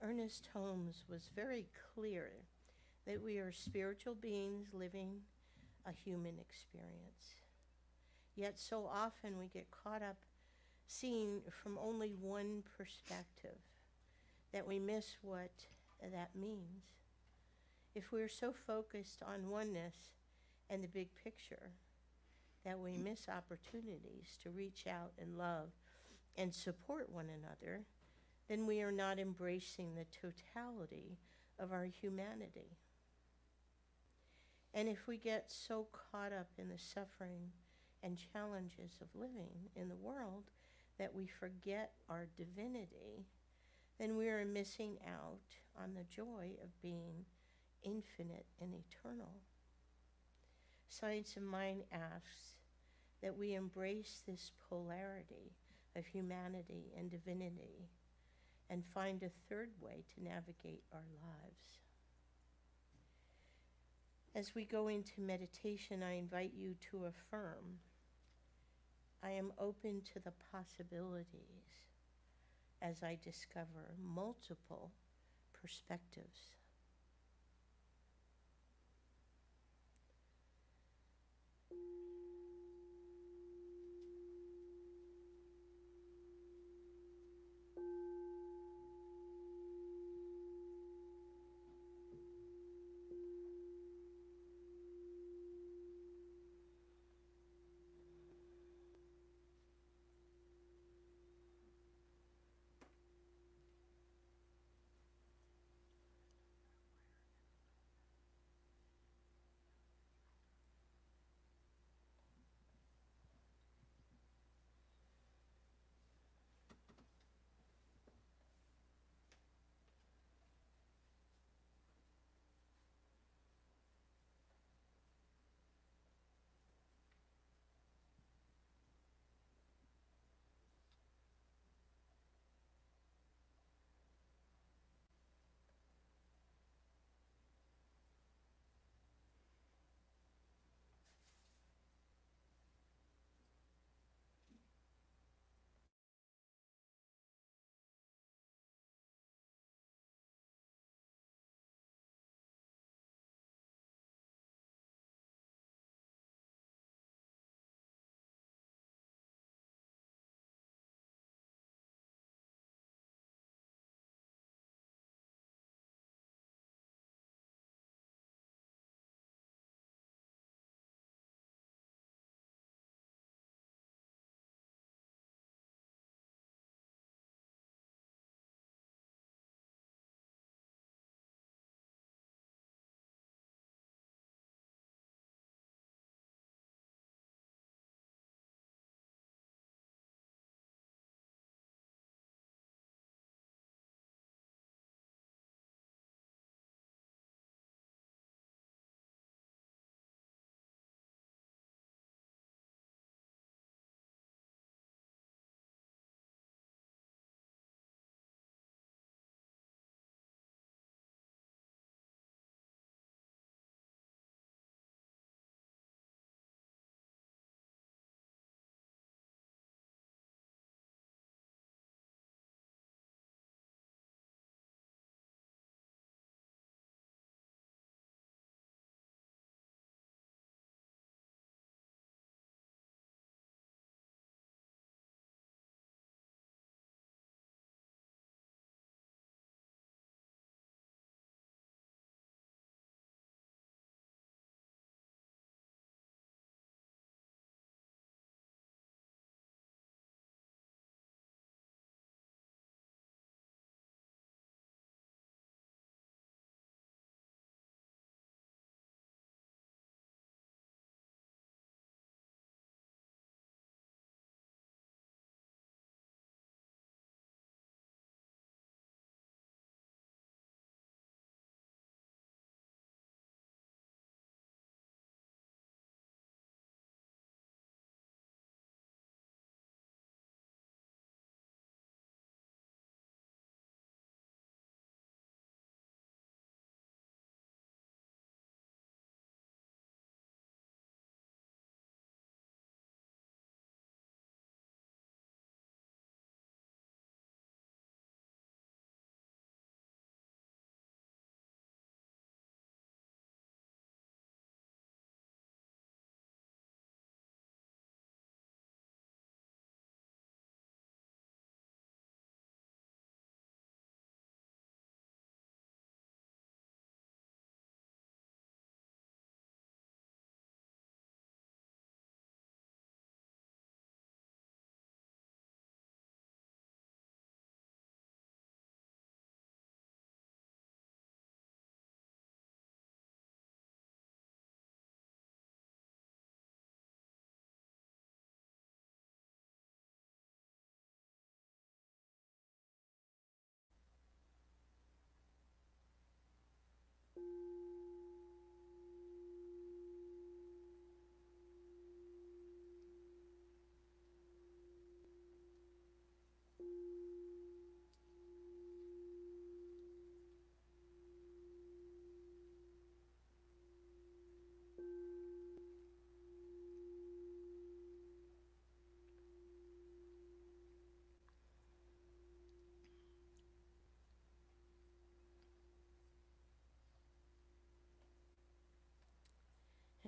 Ernest Holmes was very clear that we are spiritual beings living a human experience. Yet so often we get caught up seeing from only one perspective that we miss what that means. If we're so focused on oneness and the big picture that we miss opportunities to reach out and love and support one another, then we are not embracing the totality of our humanity. And if we get so caught up in the suffering and challenges of living in the world that we forget our divinity, then we are missing out on the joy of being infinite and eternal. Science of Mind asks that we embrace this polarity of humanity and divinity and find a third way to navigate our lives. As we go into meditation, I invite you to affirm, I am open to the possibilities as I discover multiple perspectives.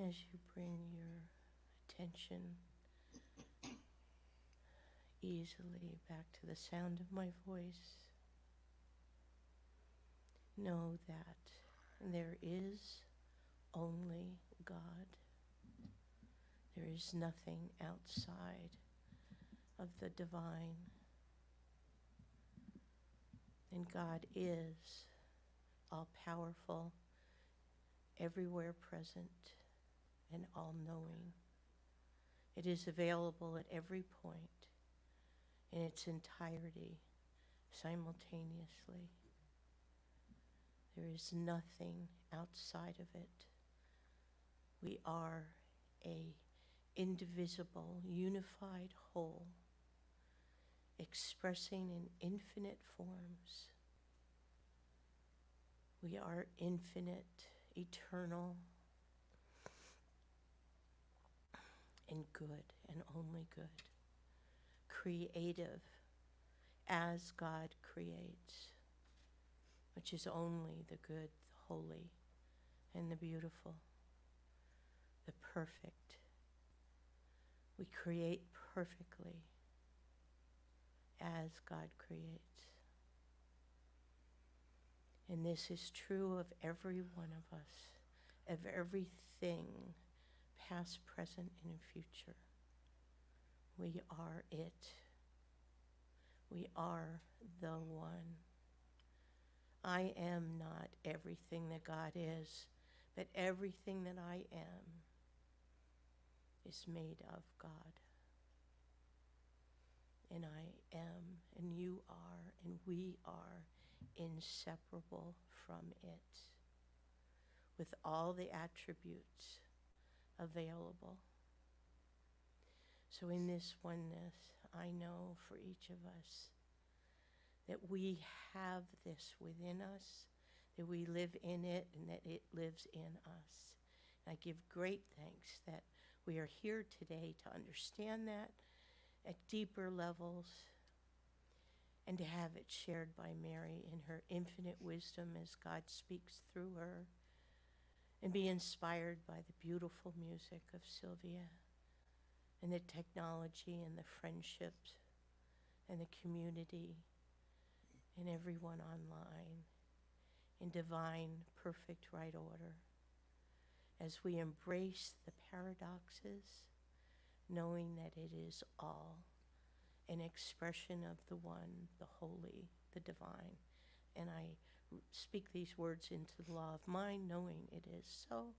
As you bring your attention easily back to the sound of my voice, know that there is only God. There is nothing outside of the divine. And God is all-powerful, everywhere present, and all-knowing. It is available at every point in its entirety, simultaneously. There is nothing outside of it. We are a indivisible, unified whole, expressing in infinite forms. We are infinite, eternal, and good, and only good. Creative, as God creates, which is only the good, the holy, and the beautiful, the perfect. We create perfectly as God creates. And this is true of every one of us, of everything, past, present, and future. We are it. We are the one. I am not everything that God is, but everything that I am is made of God. And I am, and you are, and we are inseparable from it, with all the attributes available. So in this oneness, I know for each of us that we have this within us, that we live in it, and that it lives in us. And I give great thanks that we are here today to understand that at deeper levels, and to have it shared by Mary in her infinite wisdom as God speaks through her, and be inspired by the beautiful music of Sylvia, and the technology and the friendships and the community and everyone online in divine, perfect right order, as we embrace the paradoxes, knowing that it is all an expression of the one, the holy, the divine. And I speak these words into the law of mind, knowing it is so,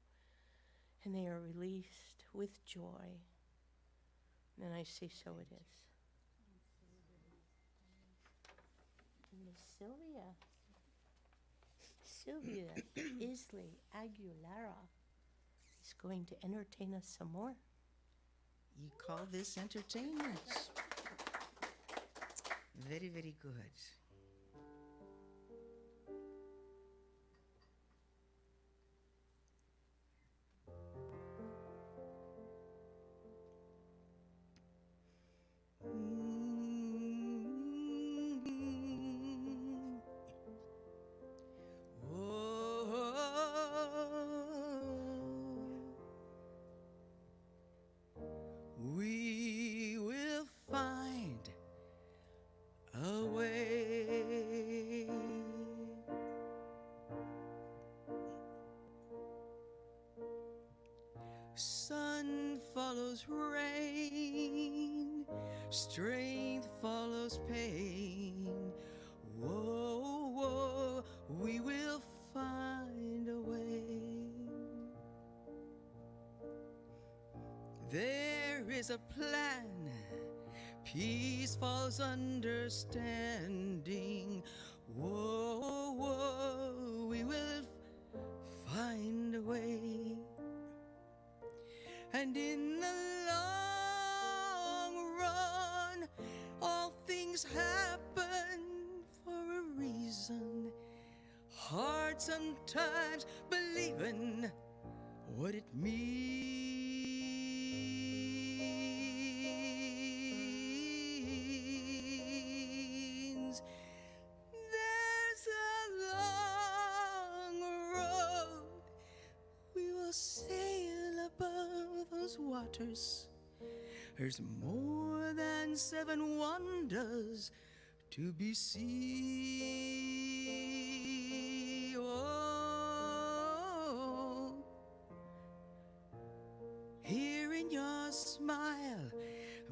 and they are released with joy. And I say, so it is. Miss Sylvia Aguilera is going to entertain us some more. You call this entertainment? Very, very good. We will find a way. Sun follows rain, strength follows pain. Whoa, whoa, we will find a way. There is a plan. Peace follows understanding. Whoa, whoa, we will find a way. And in the long run, all things happen for a reason. Hard sometimes believing what it means. There's a long road we will sail above. waters. There's more than 7 wonders to be seen. Oh, hearing your smile,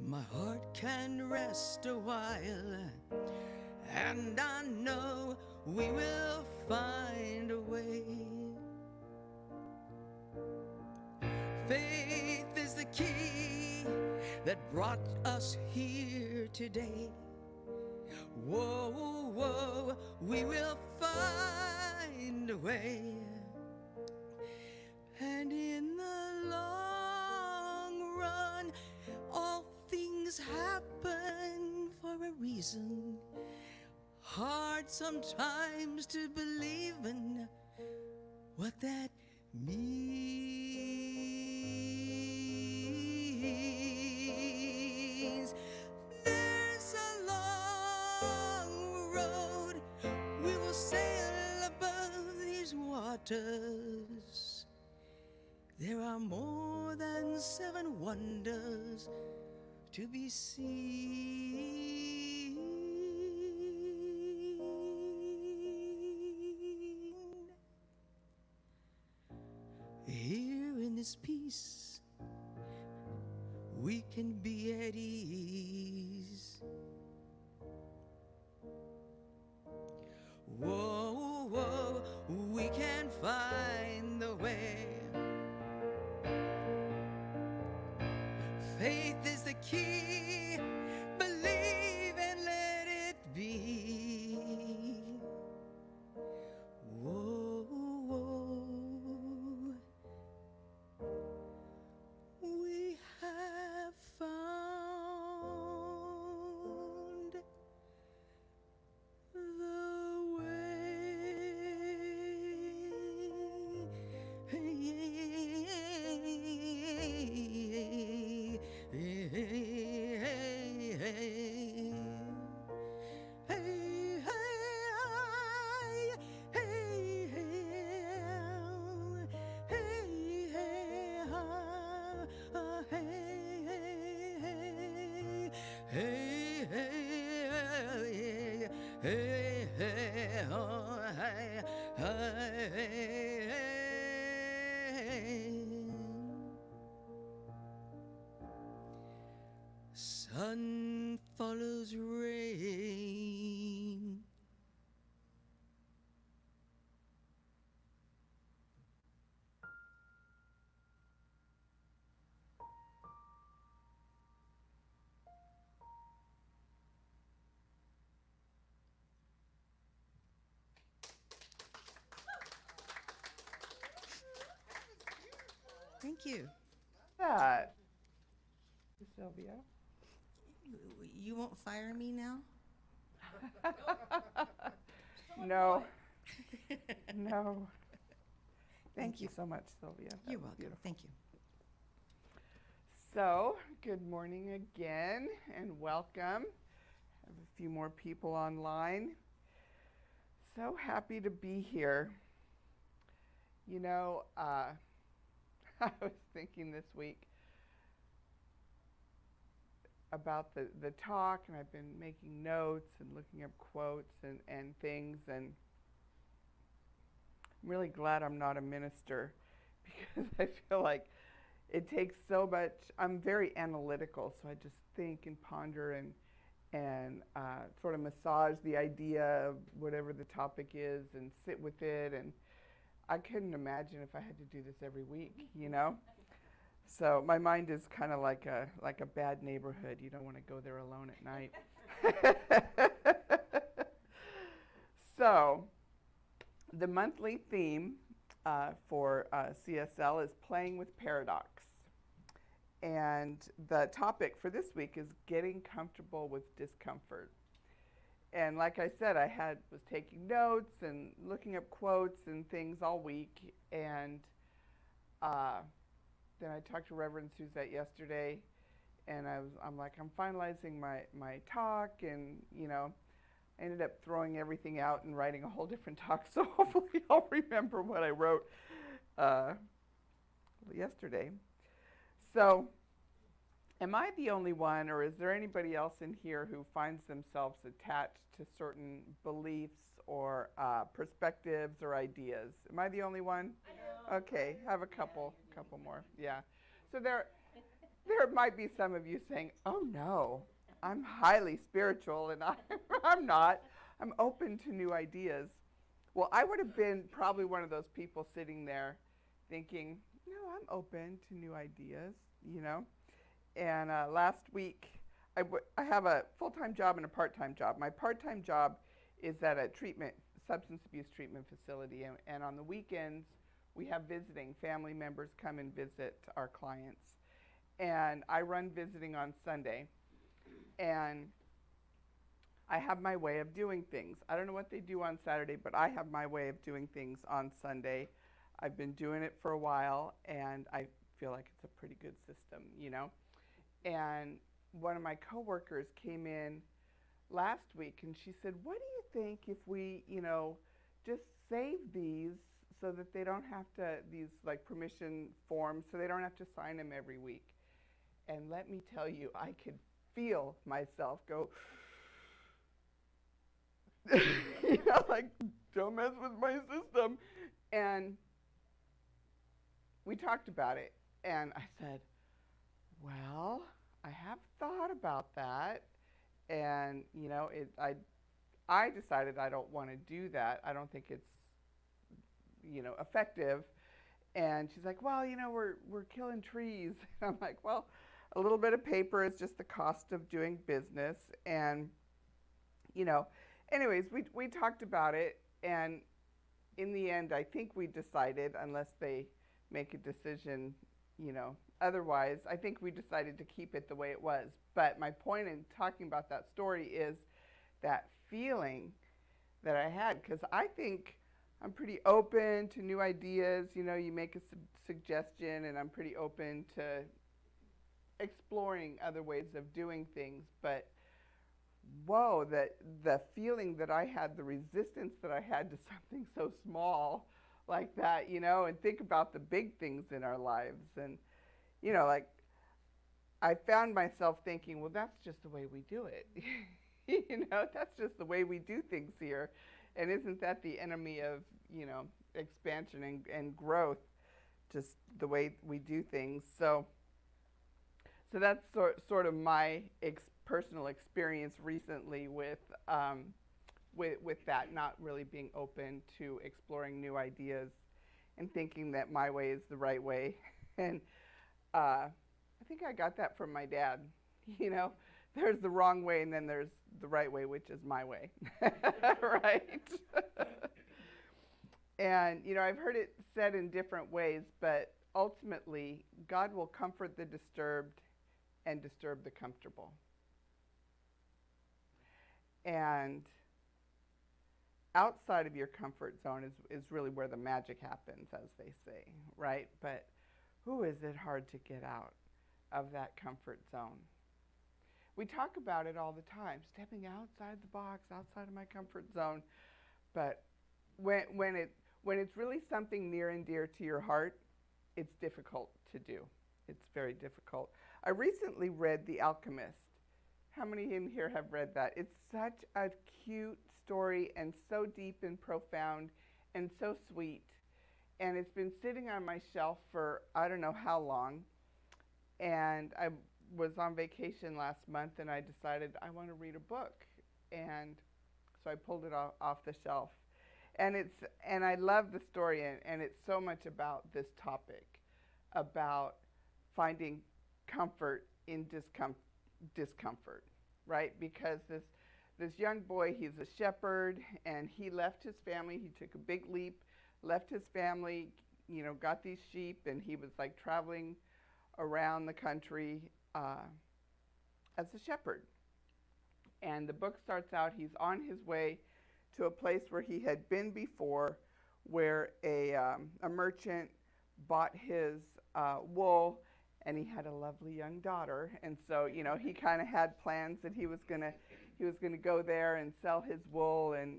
my heart can rest a while, and I know we will find a way. Faith is the key that brought us here today. Whoa, whoa, we will find a way. And in the long run, all things happen for a reason. Hard sometimes to believe in what that means. There's a long road we will sail above these waters. There are more than 7 wonders to be seen. Here in this peace, we can be at ease. Whoa, whoa, we can find the way. Faith is the key, believe and let it be. Whoa, whoa, we have found the sun follows rain. Thank you. That, Sylvia. You won't fire me now? No. No. Thank you so much, Sylvia. That You're was welcome. beautiful. Thank you. So, good morning again and welcome. I have a few more people online. So happy to be here. You know, I was thinking this week about the talk, and I've been making notes and looking up quotes and things, and I'm really glad I'm not a minister because I feel like it takes so much. I'm very analytical, so I just think and ponder and sort of massage the idea of whatever the topic is and sit with it, and I couldn't imagine if I had to do this every week, you know? So my mind is kind of like a bad neighborhood. You don't want to go there alone at night. So the monthly theme for CSL is playing with paradox. And the topic for this week is getting comfortable with discomfort. And like I said, was taking notes and looking up quotes and things all week. And then I talked to Reverend Suzette yesterday, and I'm like, I'm finalizing my talk, and I ended up throwing everything out and writing a whole different talk. So hopefully I'll remember what I wrote yesterday. So Am I the only one, or is there anybody else in here who finds themselves attached to certain beliefs or perspectives or ideas? Am I the only one? Okay, have a couple more. Yeah. So there might be some of you saying, "Oh no, I'm highly spiritual, and I'm not. I'm open to new ideas." Well, I would have been probably one of those people sitting there, thinking, "No, I'm open to new ideas," you know. And last week, I have a full-time job and a part-time job. My part-time job is at a substance abuse treatment facility, and on the weekends, we have visiting. Family members come and visit our clients. And I run visiting on Sunday, and I have my way of doing things. I don't know what they do on Saturday, but I have my way of doing things on Sunday. I've been doing it for a while, and I feel like it's a pretty good system, you know. And one of my coworkers came in last week, and she said, "What do you think if we, just save these so that they don't have to, these like permission forms, so they don't have to sign them every week?" And let me tell you, I could feel myself go, like, don't mess with my system. And we talked about it, and I said, well, I have thought about that, and I decided I don't want to do that. I don't think it's effective. And she's like, well, we're killing trees. And I'm like, well, a little bit of paper is just the cost of doing business. And anyways, we talked about it, and in the end, I think we decided, unless they make a decision, otherwise, I think we decided to keep it the way it was. But my point in talking about that story is that feeling that I had, because I think I'm pretty open to new ideas. You make a suggestion, and I'm pretty open to exploring other ways of doing things. But whoa, the feeling that I had, the resistance that I had to something so small like that, and think about the big things in our lives. And, like, I found myself thinking, well, that's just the way we do it. That's just the way we do things here. And isn't that the enemy of, expansion and growth, just the way we do things? So that's sort of my personal experience recently with that, not really being open to exploring new ideas and thinking that my way is the right way. And I think I got that from my dad. There's the wrong way, and then there's the right way, which is my way, right? And, I've heard it said in different ways, but ultimately, God will comfort the disturbed and disturb the comfortable. And outside of your comfort zone is really where the magic happens, as they say, right? But who is it hard to get out of that comfort zone? We talk about it all the time, stepping outside the box, outside of my comfort zone. But when it's really something near and dear to your heart, it's difficult to do. It's very difficult. I recently read The Alchemist. How many in here have read that? It's such a cute story, and so deep and profound and so sweet. And it's been sitting on my shelf for I don't know how long. And I was on vacation last month, and I decided I want to read a book. And so I pulled it off the shelf. And I love the story, and it's so much about this topic, about finding comfort in discomfort, right? Because this young boy, he's a shepherd, and he left his family. He took a big leap, left his family, got these sheep, and he was like traveling around the country as a shepherd. And the book starts out, he's on his way to a place where he had been before, where a merchant bought his wool, and he had a lovely young daughter. And so, he kind of had plans that he was gonna go there and sell his wool, and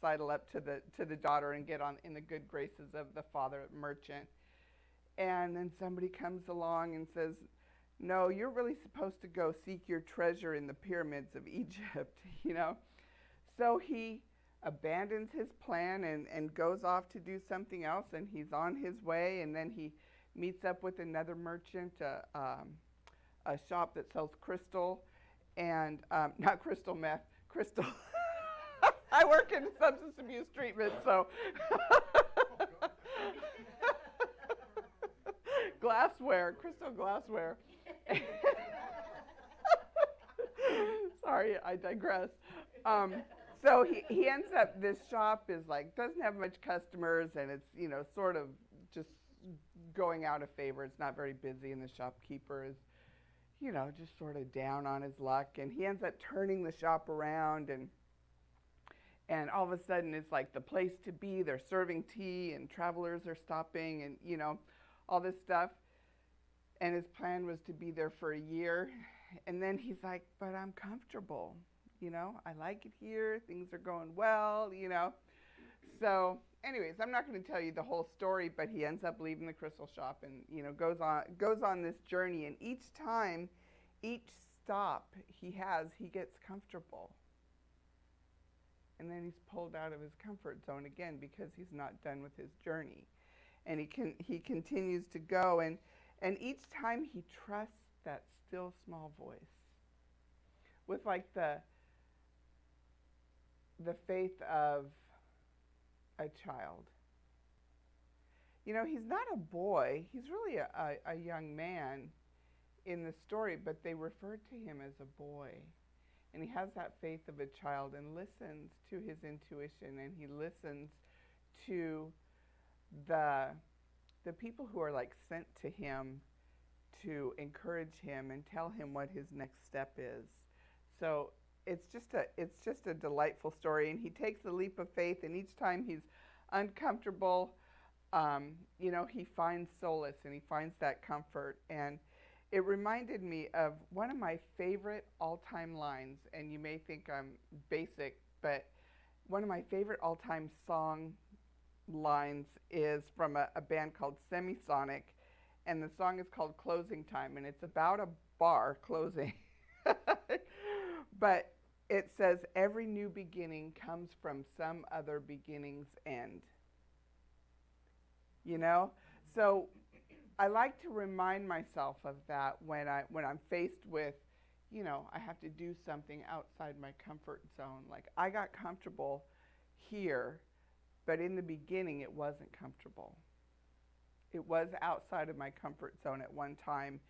sidle up to the daughter and get on in the good graces of the father merchant. And then somebody comes along and says, No, you're really supposed to go seek your treasure in the pyramids of Egypt, you know. So he abandons his plan and goes off to do something else, and he's on his way, and then he meets up with another merchant, a shop that sells crystal, and not crystal meth, crystal. I work in substance abuse treatment, so glassware, crystal glassware. Sorry, I digress. So he ends up, this shop is like, doesn't have much customers, and it's, you know, sort of just going out of favor. It's not very busy, and the shopkeeper is, you know, just sort of down on his luck, and he ends up turning the shop around, and all of a sudden it's like the place to be. They're serving tea, and travelers are stopping, and, you know, all this stuff. And his plan was to be there for a year. And then he's like, but I'm comfortable, you know, I like it here, things are going well, you know. So anyways, I'm not going to tell you the whole story, but he ends up leaving the crystal shop and, you know, goes on this journey. And each time, each stop he gets comfortable. And then he's pulled out of his comfort zone again because he's not done with his journey. And he continues to go, and each time he trusts that still small voice with like the faith of a child. You know, he's not a boy, he's really a young man in the story, but they refer to him as a boy. And he has that faith of a child and listens to his intuition, and he listens to the people who are like sent to him to encourage him and tell him what his next step is. So it's just a delightful story, and he takes a leap of faith, and each time he's uncomfortable, you know, he finds solace and he finds that comfort. And it reminded me of one of my favorite all-time lines, and you may think I'm basic, but one of my favorite all-time song lines is from a band called Semisonic, and the song is called Closing Time, and it's about a bar closing. But it says, every new beginning comes from some other beginning's end. You know? So I like to remind myself of that when I'm faced with, you know, I have to do something outside my comfort zone. Like, I got comfortable here, but in the beginning it wasn't comfortable. It was outside of my comfort zone at one time,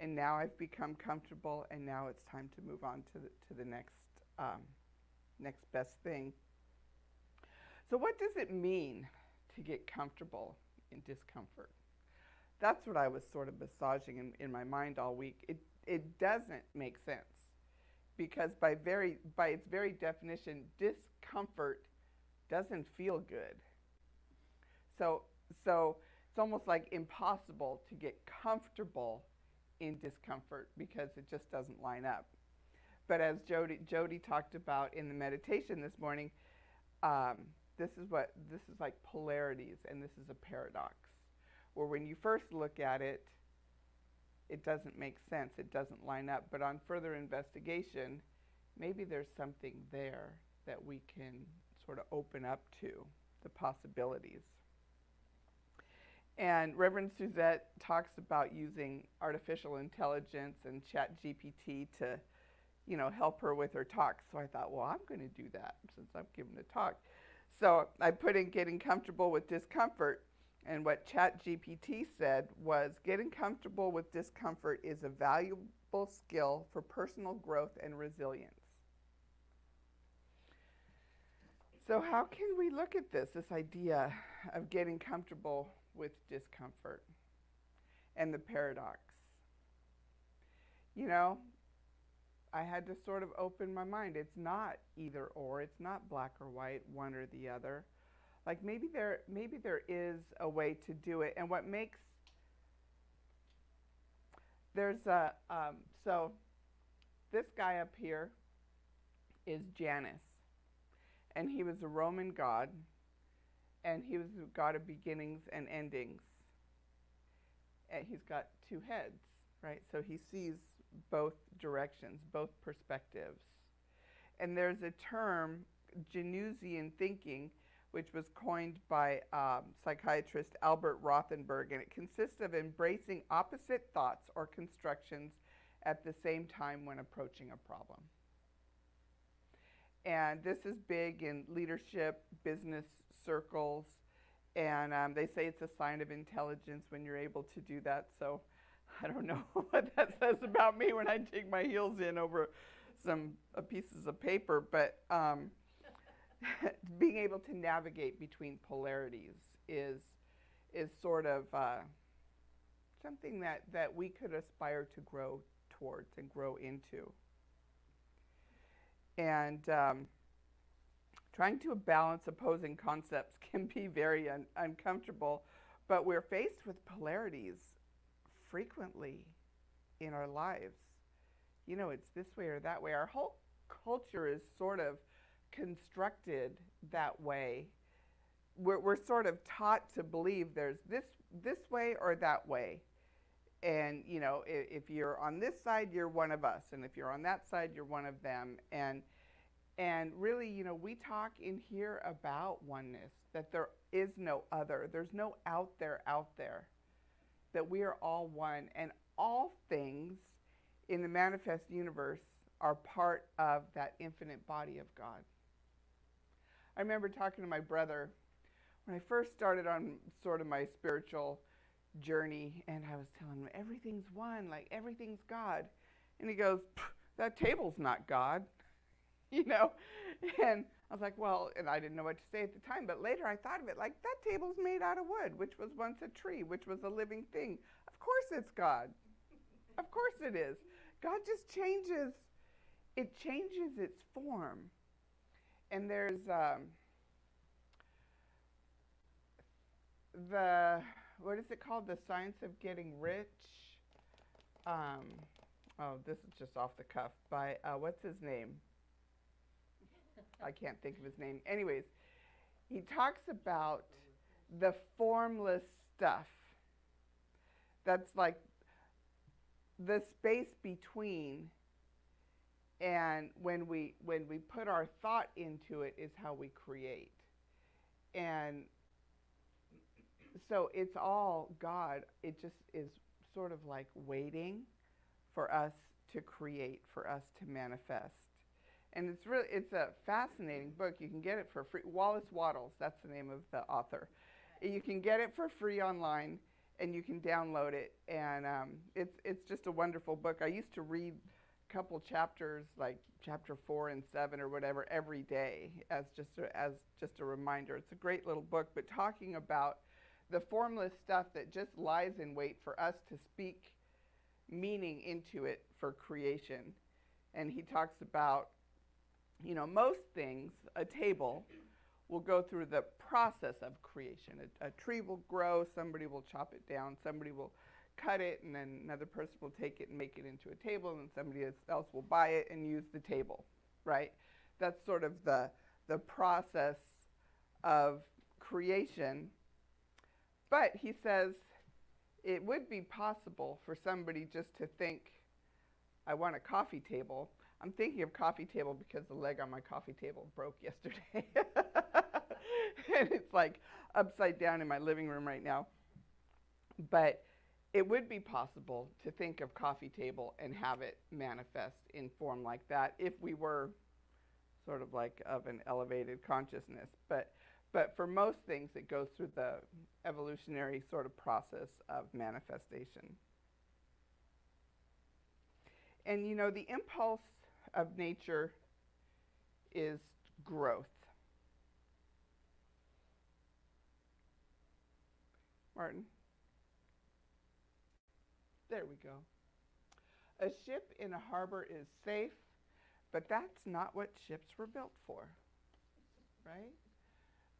and now I've become comfortable, and now it's time to move on to the next best thing. So what does it mean to get comfortable in discomfort? That's what I was sort of massaging in my mind all week. It doesn't make sense, because by its very definition, discomfort doesn't feel good. So it's almost like impossible to get comfortable in discomfort because it just doesn't line up. But as Jody talked about in the meditation this morning, this is like polarities, and this is a paradox, where when you first look at it, it doesn't make sense, it doesn't line up. But on further investigation, maybe there's something there that we can sort of open up to, the possibilities. And Reverend Suzette talks about using artificial intelligence and ChatGPT to, you know, help her with her talk. So I thought, well, I'm going to do that since I'm giving a talk. So I put in getting comfortable with discomfort, and what ChatGPT said was, getting comfortable with discomfort is a valuable skill for personal growth and resilience. So how can we look at this idea of getting comfortable with discomfort and the paradox? You know, I had to sort of open my mind. It's not either or. It's not black or white, one or the other. Like maybe there is a way to do it. And what makes, so this guy up here is Janus. And he was a Roman god, and he was a god of beginnings and endings. And he's got two heads, right? So he sees both directions, both perspectives. And there's a term, Januszian thinking, which was coined by psychiatrist Albert Rothenberg, and it consists of embracing opposite thoughts or constructions at the same time when approaching a problem. And this is big in leadership, business circles, and they say it's a sign of intelligence when you're able to do that. So I don't know what that says about me when I dig my heels in over some pieces of paper, but being able to navigate between polarities is sort of something that we could aspire to grow towards and grow into. And trying to balance opposing concepts can be very uncomfortable, but we're faced with polarities frequently in our lives. You know, it's this way or that way. Our whole culture is sort of constructed that way. We're sort of taught to believe there's this way or that way. And, you know, if you're on this side, you're one of us. And if you're on that side, you're one of them. And really, you know, we talk in here about oneness, that there is no other. There's no out there, that we are all one. And all things in the manifest universe are part of that infinite body of God. I remember talking to my brother when I first started on sort of my spiritual journey, and I was telling him, everything's one, like everything's God. And he goes, that table's not God, you know? And I was like, well, and I didn't know what to say at the time, but later I thought of it like, that table's made out of wood, which was once a tree, which was a living thing. Of course it's God. Of course it is. God just changes its form. And there's what is it called? The Science of Getting Rich. Oh, this is just off the cuff by, what's his name? I can't think of his name. Anyways, he talks about the formless stuff. That's like the space between, and when we put our thought into it is how we create. And so it's all God. It just is sort of like waiting for us to create, for us to manifest. And it's a fascinating book. You can get it for free. Wallace Wattles, that's the name of the author. You can get it for free online, and you can download it. And it's just a wonderful book. I used to read a couple chapters, like chapter 4 and 7 or whatever, every day as just a reminder. It's a great little book, but talking about the formless stuff that just lies in wait for us to speak meaning into it for creation. And he talks about, you know, most things, a table will go through the process of creation. A tree will grow, somebody will chop it down, somebody will cut it, and then another person will take it and make it into a table, and then somebody else will buy it and use the table, right? That's sort of the process of creation. But he says it would be possible for somebody just to think, I want a coffee table. I'm thinking of coffee table because the leg on my coffee table broke yesterday. And it's like upside down in my living room right now. But it would be possible to think of coffee table and have it manifest in form like that if we were sort of like of an elevated consciousness. But for most things, it goes through the evolutionary sort of process of manifestation. And you know, the impulse of nature is growth. Martin? There we go. A ship in a harbor is safe, but that's not what ships were built for, right?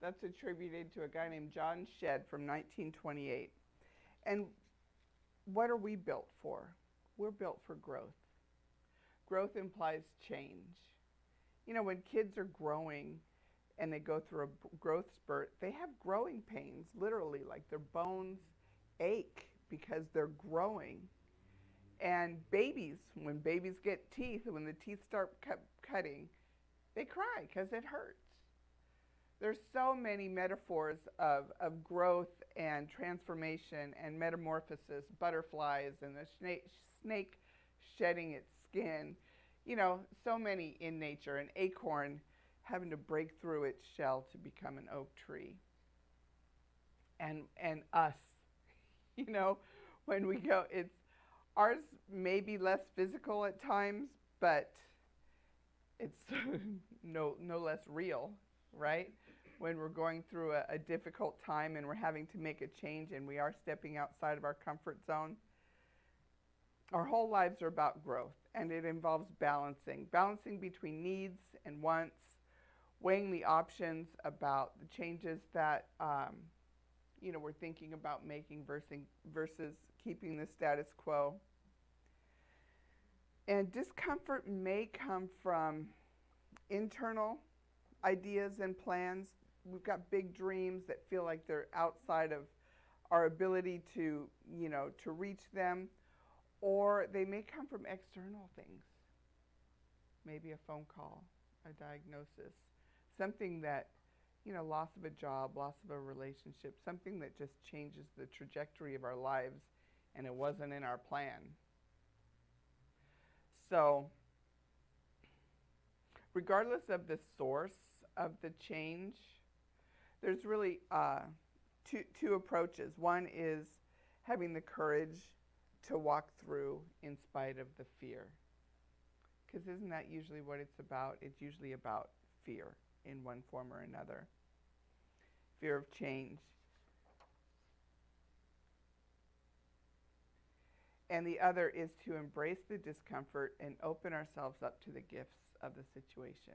That's attributed to a guy named John Shedd from 1928. And what are we built for? We're built for growth. Growth implies change. You know, when kids are growing and they go through a growth spurt, they have growing pains, literally, like their bones ache because they're growing. And babies, when babies get teeth, when the teeth start cutting, they cry because it hurts. There's so many metaphors of growth and transformation and metamorphosis, butterflies and the snake shedding its skin, you know, so many in nature, an acorn having to break through its shell to become an oak tree. And us, you know, when we go, it's ours may be less physical at times, but it's no less real, right? When we're going through a difficult time and we're having to make a change and we are stepping outside of our comfort zone. Our whole lives are about growth, and it involves balancing between needs and wants, weighing the options about the changes that you know, we're thinking about making versus keeping the status quo. And discomfort may come from internal ideas and plans. We've got big dreams that feel like they're outside of our ability to, you know, to reach them, or they may come from external things. Maybe a phone call, a diagnosis, something that, you know, loss of a job, loss of a relationship, something that just changes the trajectory of our lives, and it wasn't in our plan. So, regardless of the source of the change, there's really two approaches. One is having the courage to walk through in spite of the fear. Because isn't that usually what it's about? It's usually about fear in one form or another. Fear of change. And the other is to embrace the discomfort and open ourselves up to the gifts of the situation.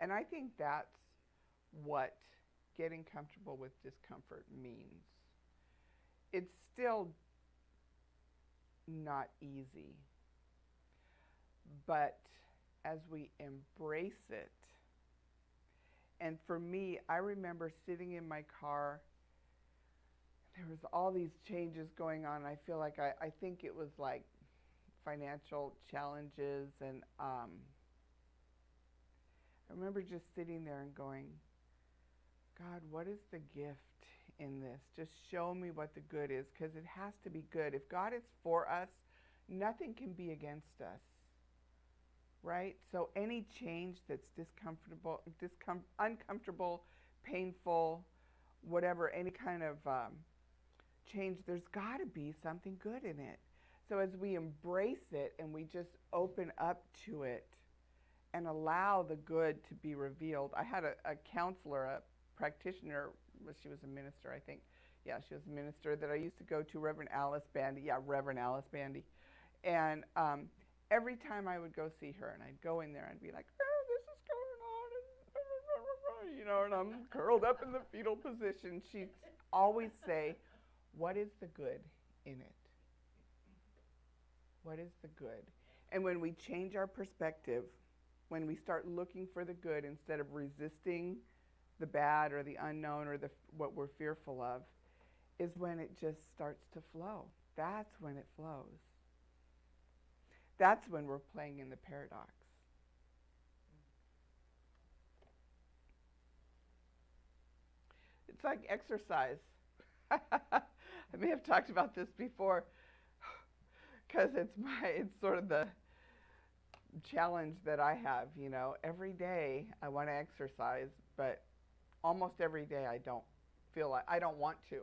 And I think that's what getting comfortable with discomfort means. It's still not easy, but as we embrace it, and for me, I remember sitting in my car, there was all these changes going on. I feel like I think it was like financial challenges, and I remember just sitting there and going, God, what is the gift in this? Just show me what the good is, because it has to be good. If God is for us, nothing can be against us, right? So any change that's uncomfortable, painful, whatever, any kind of change, there's got to be something good in it. So as we embrace it and we just open up to it and allow the good to be revealed. I had a counselor, a practitioner, well, she was a minister, I think. Yeah, she was a minister that I used to go to, Reverend Alice Bandy. Yeah, Reverend Alice Bandy. And every time I would go see her, and I'd go in there and be like, oh, this is going on, and you know, and I'm curled up in the fetal position. She'd always say, what is the good in it? What is the good? And when we change our perspective, when we start looking for the good instead of resisting the bad or the unknown or what we're fearful of, is when it just starts to flow. That's when it flows. That's when we're playing in the paradox. It's like exercise. I may have talked about this before, because it's sort of the challenge that I have, you know. Every day I want to exercise, but almost every day I don't want to.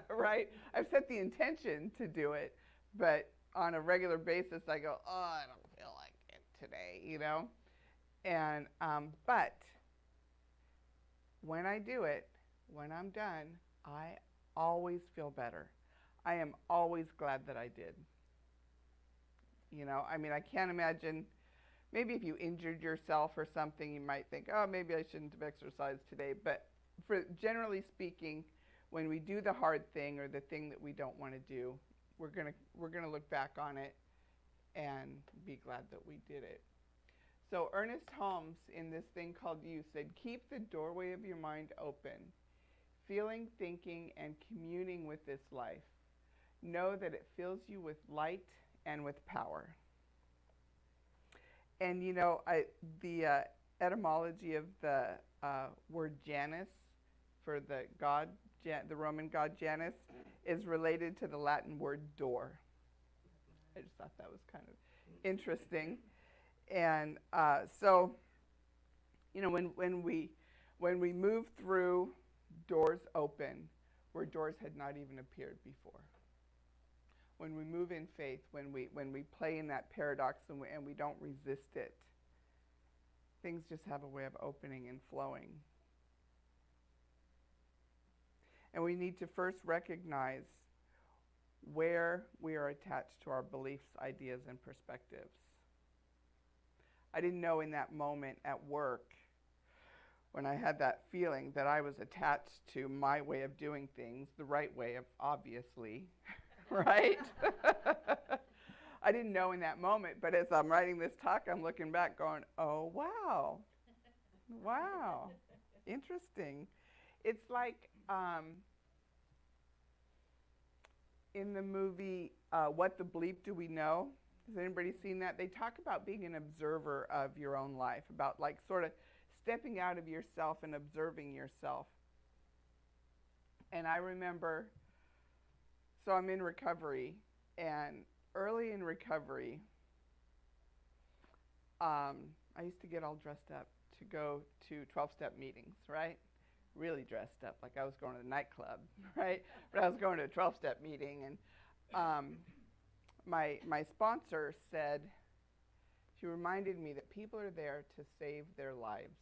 Right? I've set the intention to do it, but on a regular basis I go, oh, I don't feel like it today, you know. And but when I do it, when I'm done, I always feel better. I am always glad that I did. You know, I mean, I can't imagine, maybe if you injured yourself or something, you might think, oh, maybe I shouldn't have exercised today. But generally speaking, when we do the hard thing or the thing that we don't want to do, we're gonna look back on it and be glad that we did it. So Ernest Holmes, in this thing called You, said, keep the doorway of your mind open, feeling, thinking, and communing with this life. know that it fills you with light and with power. And you know, the etymology of the word Janus for the god, the Roman god Janus, is related to the Latin word door. I just thought that was kind of interesting. And so, you know, when we move through doors open where doors had not even appeared before, when we move in faith, when we play in that paradox and we don't resist it, things just have a way of opening and flowing. And we need to first recognize where we are attached to our beliefs, ideas, and perspectives. I didn't know in that moment at work, when I had that feeling that I was attached to my way of doing things, the right way, obviously, right? I didn't know in that moment, but as I'm writing this talk, I'm looking back going, oh, wow. Wow. Interesting. It's like in the movie, What the Bleep Do We Know? Has anybody seen that? They talk about being an observer of your own life, about like sort of stepping out of yourself and observing yourself. And I remember, so I'm in recovery, and early in recovery, I used to get all dressed up to go to 12-step meetings, right? Really dressed up, like I was going to the nightclub, right? But I was going to a 12-step meeting, and my sponsor said, she reminded me that people are there to save their lives.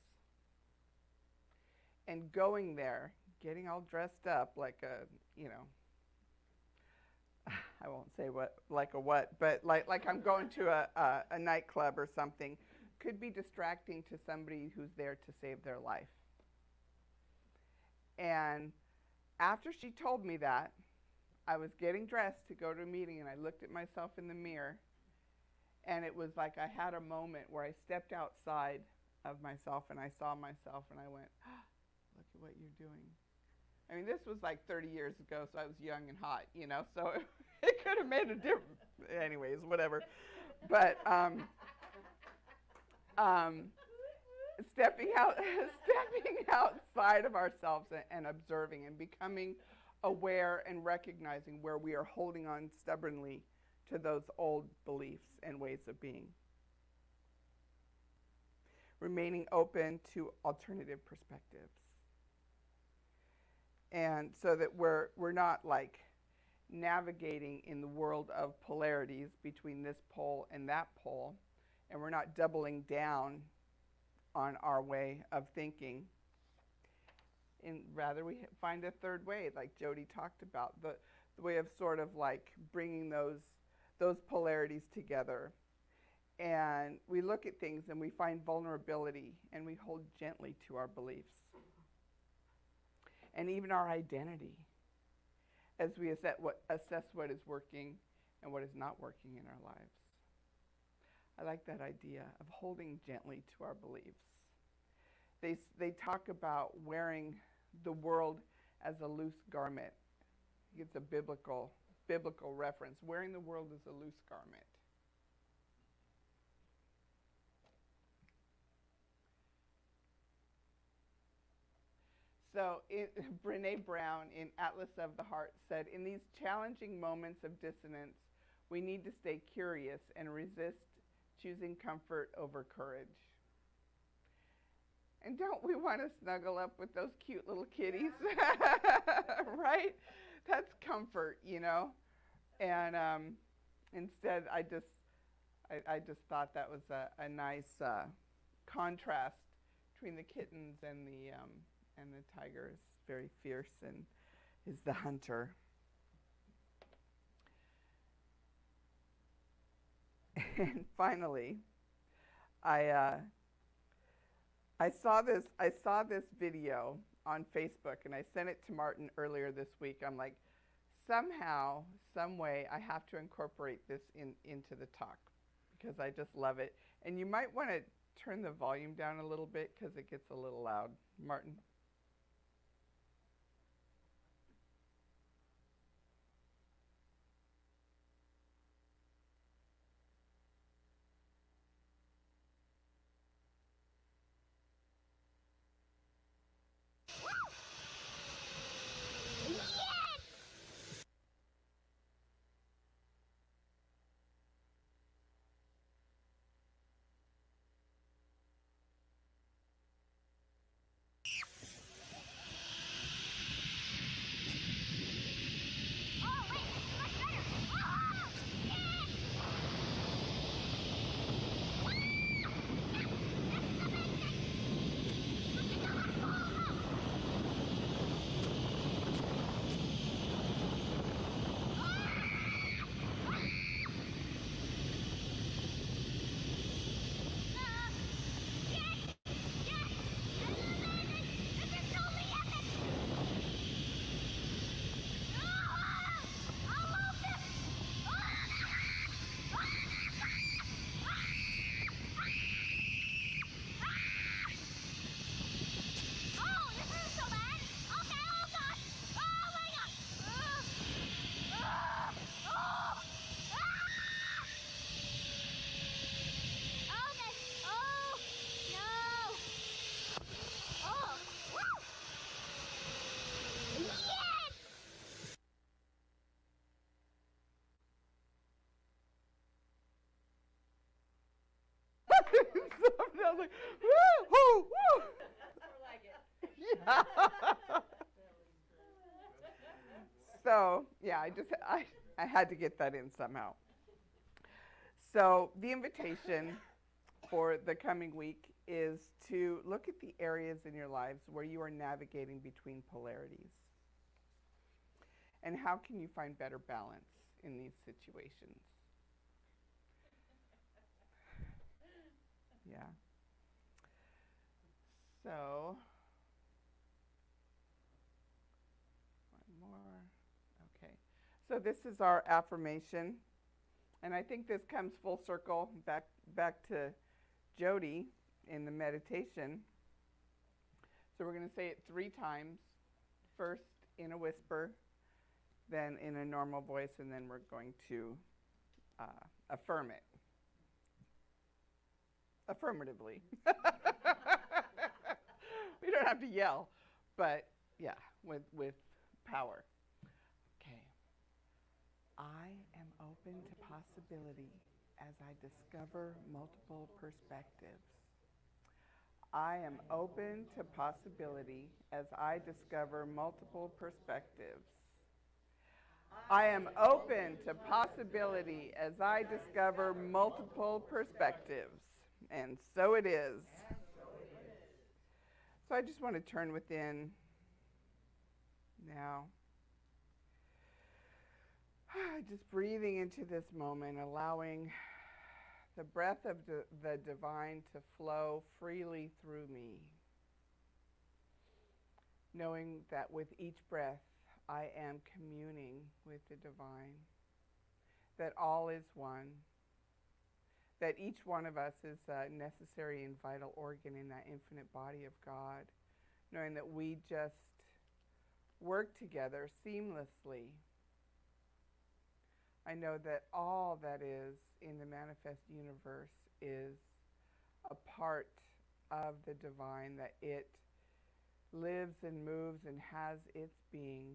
And going there, getting all dressed up like a, you know, I won't say what, like a what, but like I'm going to a nightclub or something, could be distracting to somebody who's there to save their life. And after she told me that, I was getting dressed to go to a meeting, and I looked at myself in the mirror, and it was like I had a moment where I stepped outside of myself, and I saw myself, and I went, oh, look at what you're doing. I mean, this was like 30 years ago, so I was young and hot, you know, so it could have made a difference. Anyways, whatever. But stepping outside of ourselves and observing and becoming aware and recognizing where we are holding on stubbornly to those old beliefs and ways of being. Remaining open to alternative perspectives. And so that we're not like navigating in the world of polarities between this pole and that pole, and we're not doubling down on our way of thinking. And rather we find a third way, like Jody talked about, the way of sort of like bringing those polarities together. And we look at things and we find vulnerability, and we hold gently to our beliefs. And even our identity, as we assess what is working and what is not working in our lives. I like that idea of holding gently to our beliefs. They talk about wearing the world as a loose garment. It's a biblical reference. Wearing the world as a loose garment. So Brené Brown in Atlas of the Heart said, in these challenging moments of dissonance, we need to stay curious and resist choosing comfort over courage. And don't we want to snuggle up with those cute little kitties? Right? That's comfort, you know? And instead, I just thought that was a nice contrast between the kittens and the tiger is very fierce and is the hunter. And finally, I saw this video on Facebook, and I sent it to Martin earlier this week. I'm like, somehow, some way, I have to incorporate this into the talk because I just love it. And you might want to turn the volume down a little bit because it gets a little loud. Martin? So, yeah, I had to get that in somehow. So, the invitation for the coming week is to look at the areas in your lives where you are navigating between polarities. And how can you find better balance in these situations? Yeah. So, one more. Okay. So this is our affirmation. And I think this comes full circle back to Jody in the meditation. So we're going to say it 3 times. First in a whisper, then in a normal voice, and then we're going to affirm it affirmatively. We don't have to yell, but yeah, with power. Okay. I am open to possibility as I discover multiple perspectives. I am open to possibility as I discover multiple perspectives. I am open to possibility as I discover multiple perspectives. And so it is. So I just want to turn within now. Just breathing into this moment, allowing the breath of the divine to flow freely through me. Knowing that with each breath, I am communing with the divine. That all is one. That each one of us is a necessary and vital organ in that infinite body of God. Knowing that we just work together seamlessly. I know that all that is in the manifest universe is a part of the divine, that it lives and moves and has its being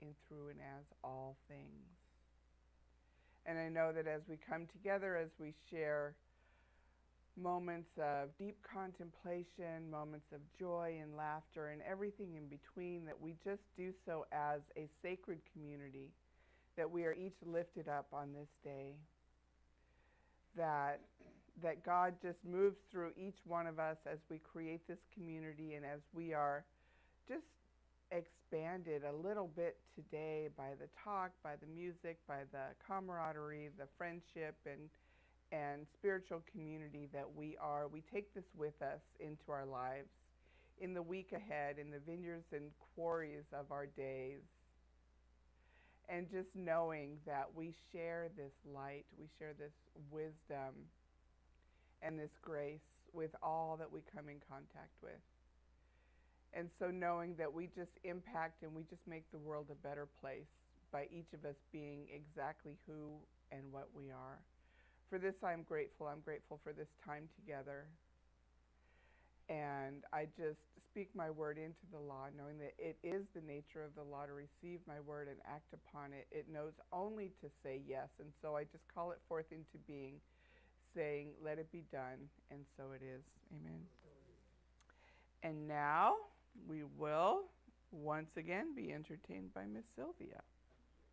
in, through, and as all things. And I know that as we come together, as we share moments of deep contemplation, moments of joy and laughter, and everything in between, that we just do so as a sacred community, that we are each lifted up on this day, that God just moves through each one of us as we create this community, and as we are just expanded a little bit today by the talk, by the music, by the camaraderie, the friendship, and spiritual community that we are. We take this with us into our lives in the week ahead, in the vineyards and quarries of our days. And just knowing that we share this light, we share this wisdom and this grace with all that we come in contact with. And so knowing that we just impact and we just make the world a better place by each of us being exactly who and what we are. For this I'm grateful. I'm grateful for this time together. And I just speak my word into the law, knowing that it is the nature of the law to receive my word and act upon it. It knows only to say yes. And so I just call it forth into being, saying, let it be done. And so it is. Amen. And now we will once again be entertained by Miss Sylvia.